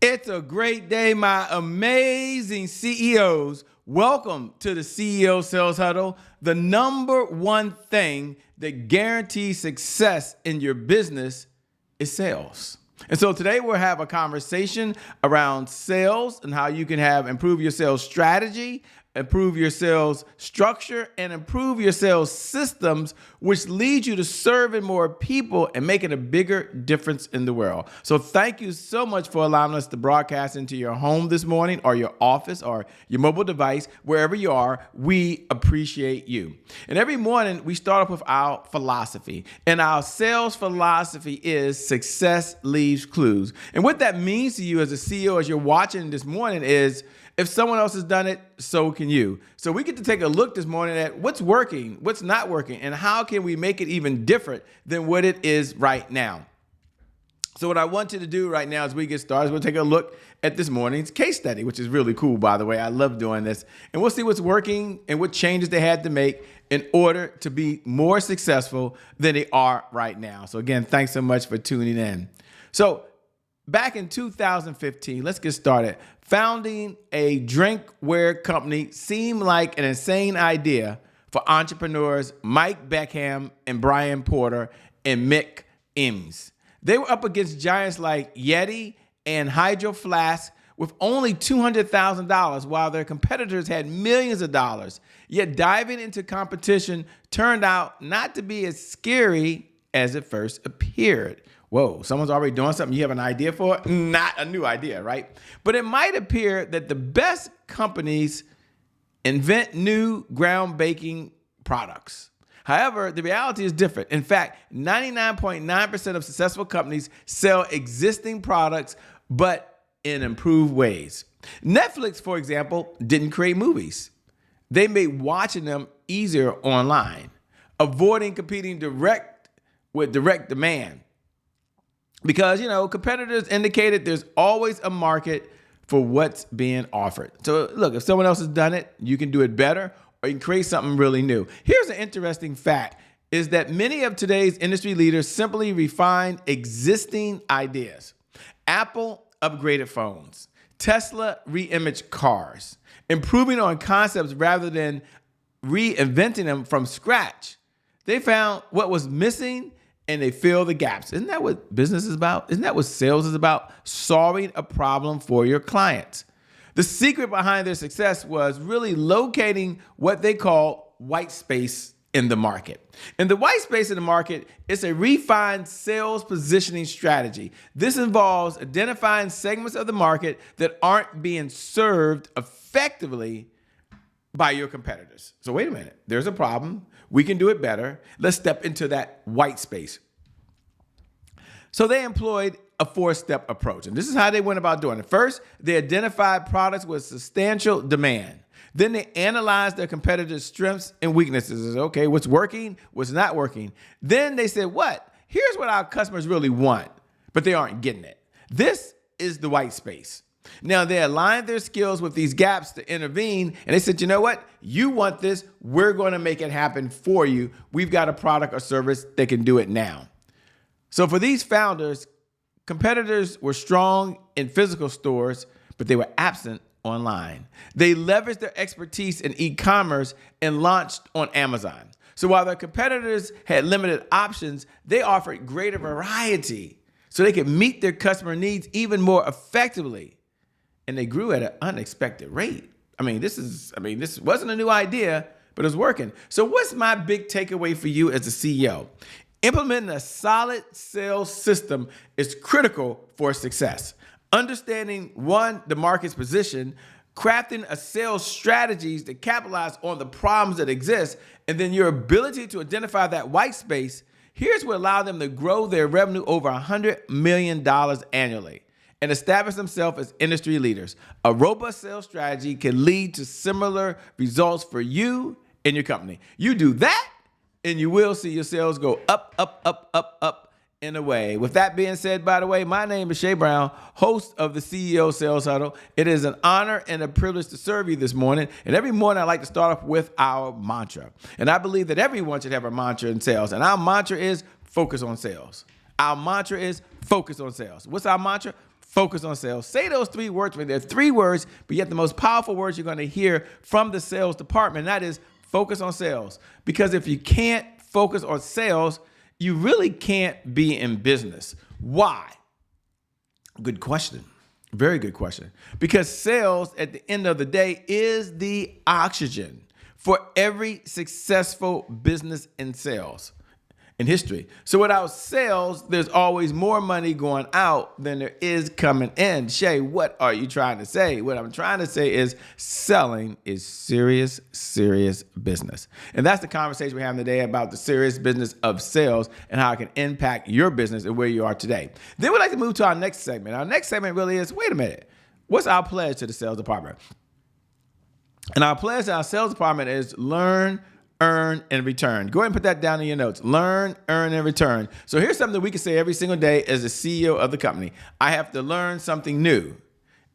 It's a great day, my amazing CEOs. Welcome to the CEO Sales Huddle, the number one thing that guarantees success in your business is sales. And so today we'll have a conversation around sales and how you can improve your sales strategy, improve your sales structure, and improve your sales systems, which leads you to serving more people and making a bigger difference in the world. So thank you so much for allowing us to broadcast into your home this morning, or your office, or your mobile device, wherever you are. We appreciate you. And every morning we start off with our philosophy. And our sales philosophy is success leaves clues. And what that means to you as a CEO, as you're watching this morning, is if someone else has done it, so can you. So we get to take a look this morning at what's working, what's not working, and how can we make it even different than what it is right now. So what I want you to do right now as we get started is we'll take a look at this morning's case study, which is really cool, by the way. I love doing this. And we'll see what's working and what changes they had to make in order to be more successful than they are right now. So again, thanks so much for tuning in. So back in 2015, let's get started. Founding a drinkware company seemed like an insane idea for entrepreneurs Mike Beckham and Brian Porter and Mick Eames. They were up against giants like Yeti and Hydro Flask with only $200,000, while their competitors had millions of dollars. Yet diving into competition turned out not to be as scary as it first appeared. Whoa, someone's already doing something you have an idea for? Not a new idea, right? But it might appear that the best companies invent new groundbreaking products. However, the reality is different. In fact, 99.9% of successful companies sell existing products, but in improved ways. Netflix, for example, didn't create movies. They made watching them easier online, avoiding competing with direct demand. Because, competitors indicated there's always a market for what's being offered. So look, if someone else has done it, you can do it better, or you can create something really new. Here's an interesting fact, is that many of today's industry leaders simply refine existing ideas. Apple upgraded phones. Tesla re-imaged cars, improving on concepts rather than reinventing them from scratch. They found what was missing and they fill the gaps. Isn't that what business is about? Isn't that what sales is about? Solving a problem for your clients. The secret behind their success was really locating what they call white space in the market. And the white space in the market is a refined sales positioning strategy. This involves identifying segments of the market that aren't being served effectively by your competitors. So wait a minute, there's a problem. We can do it better. Let's step into that white space. So they employed a 4-step approach. And this is how they went about doing it. First, they identified products with substantial demand. Then they analyzed their competitors' strengths and weaknesses. Okay, what's working, what's not working. Then they said, here's what our customers really want, but they aren't getting it. This is the white space. Now, they aligned their skills with these gaps to intervene, and they said, you know what? You want this. We're going to make it happen for you. We've got a product or service that can do it now. So for these founders, competitors were strong in physical stores, but they were absent online. They leveraged their expertise in e-commerce and launched on Amazon. So while their competitors had limited options, they offered greater variety so they could meet their customer needs even more effectively. And they grew at an unexpected rate. This wasn't a new idea, but it's working. So what's my big takeaway for you as a CEO? Implementing a solid sales system is critical for success. Understanding, the market's position, crafting a sales strategies that capitalize on the problems that exist, and then your ability to identify that white space, here's what allowed them to grow their revenue over $100 million annually and establish themselves as industry leaders. A robust sales strategy can lead to similar results for you and your company. You do that, and you will see your sales go up, up, up, up, up in a way. With that being said, by the way, my name is Shay Brown, host of the CEO Sales Huddle. It is an honor and a privilege to serve you this morning. And every morning I like to start off with our mantra. And I believe that everyone should have a mantra in sales. And our mantra is focus on sales. Our mantra is focus on sales. What's our mantra? focus on sales. Say those 3 words. They're 3 words, but yet the most powerful words you're going to hear from the sales department, and that is focus on sales. Because if you can't focus on sales, you really can't be in business. Why? Good question. Very good question. Because sales at the end of the day is the oxygen for every successful business in sales in history. So without sales, there's always more money going out than there is coming in. Shay, what are you trying to say? What I'm trying to say is selling is serious, serious business. And that's the conversation we're having today about the serious business of sales and how it can impact your business and where you are today. Then we'd like to move to our next segment. Our next segment really is, wait a minute, what's our pledge to the sales department? And our pledge to our sales department is learn, earn, and return. Go ahead and put that down in your notes. Learn, earn, and return. So here's something that we can say every single day as the CEO of the company. I have to learn something new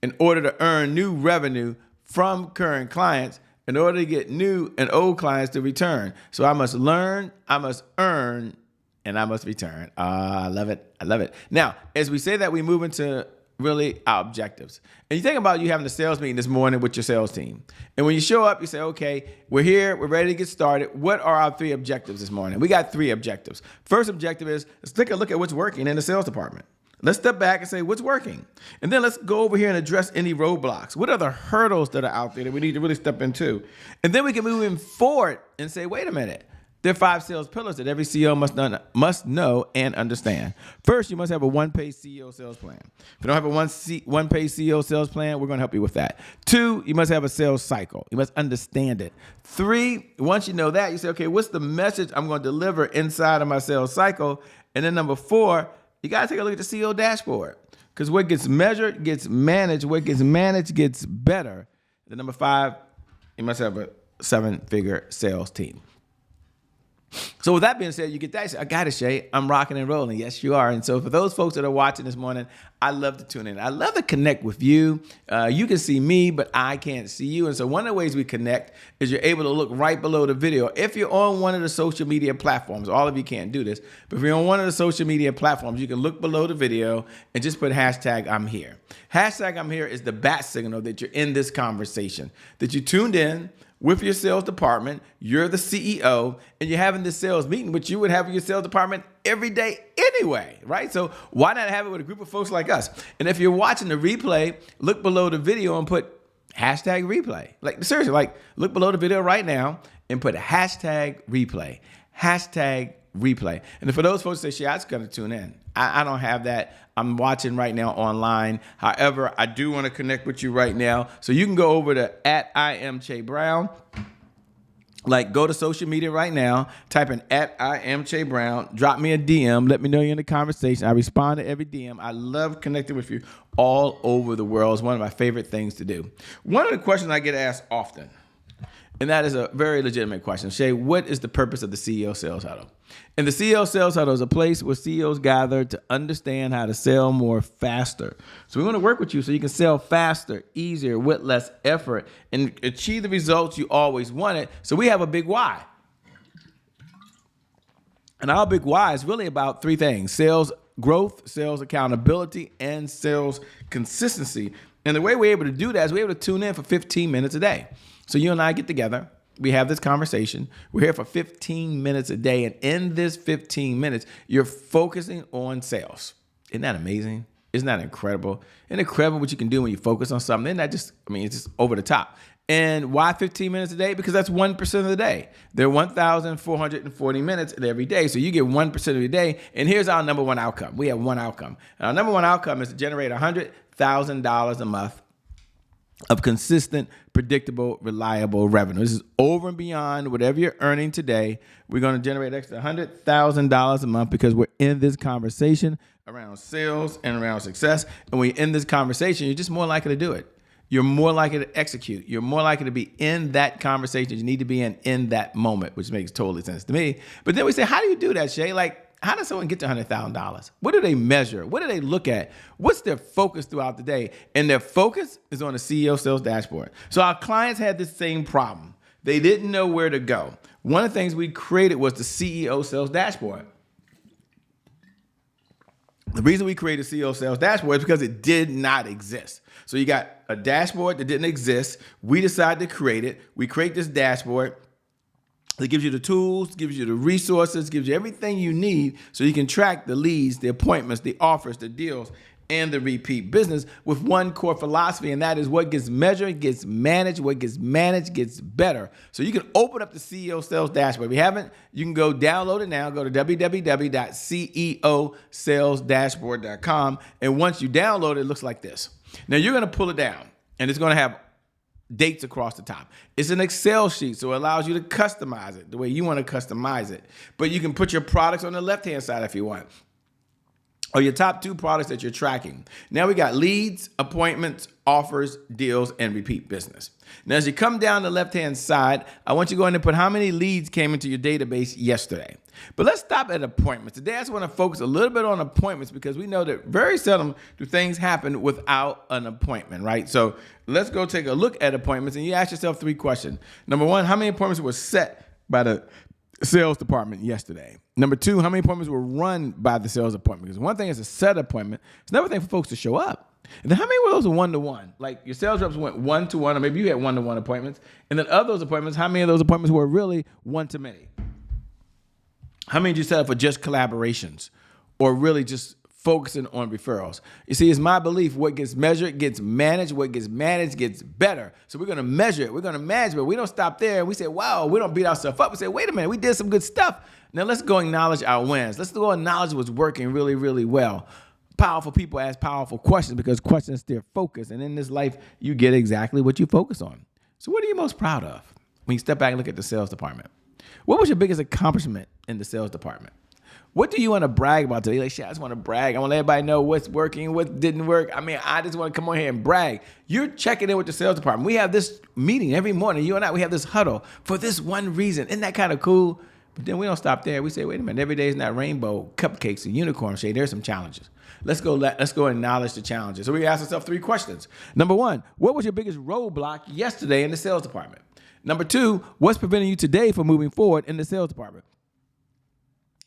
in order to earn new revenue from current clients in order to get new and old clients to return. So I must learn, I must earn, and I must return. I love it. I love it. Now, as we say that, we move into really our objectives. And you think about you having a sales meeting this morning with your sales team. And when you show up, you say, okay, we're here, we're ready to get started. What are our 3 objectives this morning? We got 3 objectives. First objective is, let's take a look at what's working in the sales department. Let's step back and say, what's working? And then let's go over here and address any roadblocks. What are the hurdles that are out there that we need to really step into? And then we can move in forward and say, wait a minute. There are 5 sales pillars that every CEO must know and understand. First, you must have a one-page CEO sales plan. If you don't have a one-page CEO sales plan, we're going to help you with that. 2, you must have a sales cycle. You must understand it. 3, once you know that, you say, okay, what's the message I'm going to deliver inside of my sales cycle? And then number 4, you got to take a look at the CEO dashboard, because what gets measured gets managed. What gets managed gets better. Then number 5, you must have a 7-figure sales team. So with that being said, you get that. You say, I got it, Shay. I'm rocking and rolling. Yes, you are. And so for those folks that are watching this morning, I love to tune in. I love to connect with you. You can see me, but I can't see you. And so one of the ways we connect is you're able to look right below the video. If you're on one of the social media platforms, all of you can't do this, but if you're on one of the social media platforms, you can look below the video and just put hashtag I'm here. Hashtag I'm here is the bat signal that you're in this conversation, that you tuned in with your sales department, you're the CEO, and you're having this sales meeting, which you would have with your sales department every day anyway, right? So why not have it with a group of folks like us? And if you're watching the replay, look below the video and put hashtag replay. Like seriously, like look below the video right now and put hashtag replay, hashtag replay. And for those folks that say, I just got to tune in. I don't have that. I'm watching right now online. However, I do want to connect with you right now. So you can go over to @IamCheBrown. Like go to social media right now, type in @IamCheBrown, drop me a DM, let me know you're in the conversation. I respond to every DM. I love connecting with you all over the world. It's one of my favorite things to do. One of the questions I get asked often, and that is a very legitimate question. Shay, what is the purpose of the CEO Sales Huddle? And the CEO Sales Huddle is a place where CEOs gather to understand how to sell more faster. So we want to work with you so you can sell faster, easier, with less effort, and achieve the results you always wanted. So we have a big why. And our big why is really about 3 things: sales growth, sales accountability, and sales consistency. And the way we're able to do that is we're able to tune in for 15 minutes a day. So you and I get together, we have this conversation. We're here for 15 minutes a day. And in this 15 minutes, you're focusing on sales. Isn't that amazing? Isn't that incredible? Isn't it incredible what you can do when you focus on something? Isn't that just, it's just over the top. And why 15 minutes a day? Because that's 1% of the day. There are 1,440 minutes every day. So you get 1% of your day. And here's our number 1 outcome. We have 1 outcome. And our number 1 outcome is to generate $100,000 a month of consistent, predictable, reliable revenue. This is over and beyond whatever you're earning today. We're going to generate extra $100,000 a month because we're in this conversation around sales and around success. And when you're in this conversation, you're just more likely to do it. You're more likely to execute. You're more likely to be in that conversation you need to be in that moment, which makes totally sense to me. But then we say, how do you do that, Shay? Like, how does someone get to $100,000? What do they measure? What do they look at? What's their focus throughout the day? And their focus is on the CEO sales dashboard. So our clients had the same problem. They didn't know where to go. One of the things we created was the CEO sales dashboard. The reason we created CEO Sales Dashboard is because it did not exist. So you got a dashboard that didn't exist. We decided to create it. We create this dashboard that gives you the tools, gives you the resources, gives you everything you need so you can track the leads, the appointments, the offers, the deals, and the repeat business with one core philosophy, and that is what gets measured gets managed, what gets managed gets better. So you can open up the CEO Sales Dashboard. If you haven't, you can go download it now. Go to www.ceosalesdashboard.com, and once you download it, it looks like this. Now you're going to pull it down, and it's going to have dates across the top. It's an Excel sheet, so it allows you to customize it the way you want to customize it. But you can put your products on the left-hand side if you want, or your top 2 products that you're tracking. Now we got leads, appointments, offers, deals, and repeat business. Now, as you come down the left-hand side, I want you to go ahead and put how many leads came into your database yesterday. But let's stop at appointments. Today, I just want to focus a little bit on appointments because we know that very seldom do things happen without an appointment, right? So let's go take a look at appointments, and you ask yourself 3 questions. Number 1, how many appointments were set by the sales department yesterday? Number 2, how many appointments were run by the sales department? Because one thing is a set appointment. It's another thing for folks to show up. And then how many were those one-to-one? Like your sales reps went one-to-one, or maybe you had one-to-one appointments. And then of those appointments, how many of those appointments were really one-to-many? How many did you set up for just collaborations or really just focusing on referrals? You see, it's my belief what gets measured gets managed. What gets managed gets better. So we're going to measure it. We're going to manage it. But we don't stop there. We say, wow, we don't beat ourselves up. We say, wait a minute, we did some good stuff. Now let's go acknowledge our wins. Let's go acknowledge what's working really, really well. Powerful people ask powerful questions because questions steer focus. And in this life, you get exactly what you focus on. So what are you most proud of when you step back and look at the sales department? What was your biggest accomplishment in the sales department? What do you want to brag about today? Like, shit, I just want to brag. I want to let everybody know what's working, what didn't work. I mean, I just want to come on here and brag. You're checking in with the sales department. We have this meeting every morning. You and I, we have this huddle for this one reason. Isn't that kind of cool? But then we don't stop there. We say, wait a minute, every day is not rainbow, cupcakes, and unicorn shade. There's some challenges. Let's go acknowledge the challenges. So we ask ourselves 3 questions. Number 1, what was your biggest roadblock yesterday in the sales department? Number 2, what's preventing you today from moving forward in the sales department?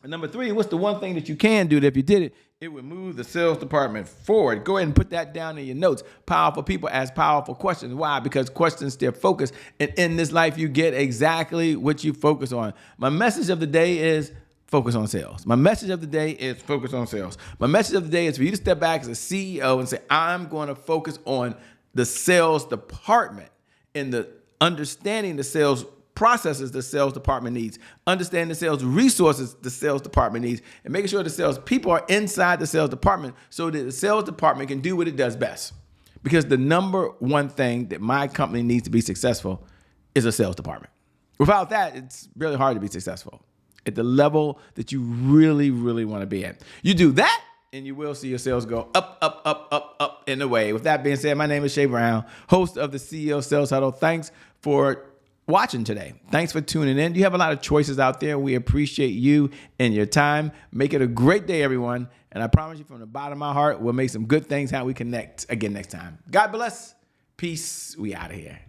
And number 3, what's the one thing that you can do that if you did it, it would move the sales department forward? Go ahead and put that down in your notes. Powerful people ask powerful questions. Why? Because questions steer focus. And in this life, you get exactly what you focus on. My message of the day is focus on sales. My message of the day is focus on sales. My message of the day is for you to step back as a CEO and say, I'm going to focus on the sales department and the understanding the sales processes the sales department needs, understanding the sales resources the sales department needs, and making sure the sales people are inside the sales department so that the sales department can do what it does best. Because the number 1 thing that my company needs to be successful is a sales department. Without that, it's really hard to be successful at the level that you really, really want to be at. You do that, and you will see your sales go up, up, up, up, up in the way. With that being said, my name is Shay Brown, host of the CEO Sales Huddle. Thanks for watching today. Thanks for tuning in. You have a lot of choices out there. We appreciate you and your time. Make it a great day, everyone. And I promise you from the bottom of my heart, we'll make some good things how we connect again next time. God bless. Peace. We out of here.